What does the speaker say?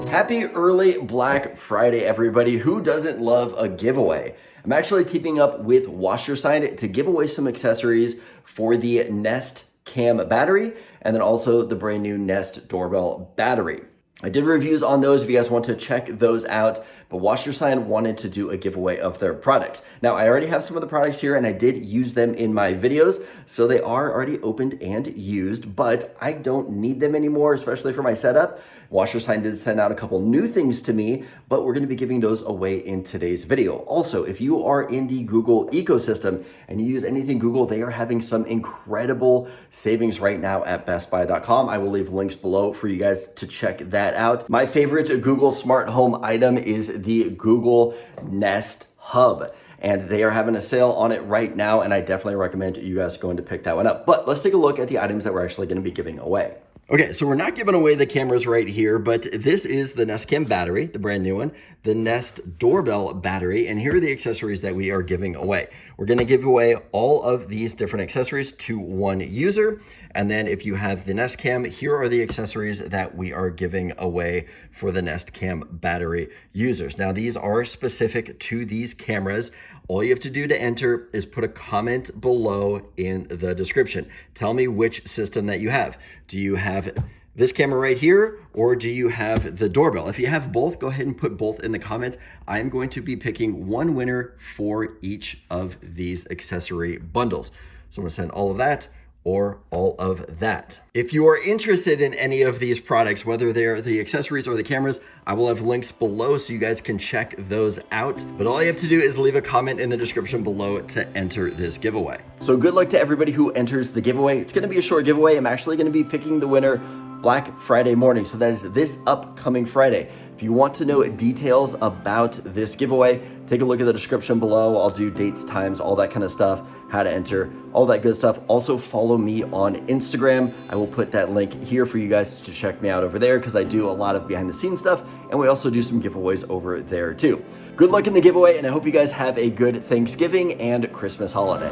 Happy early Black Friday, everybody. Who doesn't love a giveaway? I'm actually teaming up with Wasserstein to give away some accessories for the Nest Cam battery and then also the brand new Nest Doorbell battery. I did reviews on those if you guys want to check those out, but Wasserstein wanted to do a giveaway of their products. Now, I already have some of the products here and I did use them in my videos, so they are already opened and used, but I don't need them anymore, especially for my setup. Wasserstein did send out a couple new things to me, but we're going to be giving those away in today's video. Also, if you are in the Google ecosystem and you use anything Google, they are having some incredible savings right now at bestbuy.com. I will leave links below for you guys to check that out. My favorite Google smart home item is the Google Nest Hub, and they are having a sale on it right now, and I definitely recommend you guys going to pick that one up. But let's take a look at the items that we're actually going to be giving away. Okay, so we're not giving away the cameras right here, but this is the Nest Cam battery, the brand new one, the Nest Doorbell battery, and here are the accessories that we are giving away. We're gonna give away all of these different accessories to one user, and then if you have the Nest Cam, here are the accessories that we are giving away for the Nest Cam battery users. Now, these are specific to these cameras. All you have to do to enter is put a comment below in the description. Tell me which system that you have. Do you have this camera right here, or do you have the Doorbell? If you have both, go ahead and put both in the comments. I'm going to be picking one winner for each of these accessory bundles. So I'm gonna send all of that or all of that. If you are interested in any of these products, whether they're the accessories or the cameras, I will have links below so you guys can check those out. But all you have to do is leave a comment in the description below to enter this giveaway. So good luck to everybody who enters the giveaway. It's gonna be a short giveaway. I'm actually gonna be picking the winner Black Friday morning. So that is this upcoming Friday. If you want to know details about this giveaway, take a look at the description below. I'll do dates, times, all that kind of stuff, how to enter, all that good stuff. Also follow me on Instagram. I will put that link here for you guys to check me out over there because I do a lot of behind the scenes stuff, and we also do some giveaways over there too. Good luck in the giveaway, and I hope you guys have a good Thanksgiving and Christmas holiday.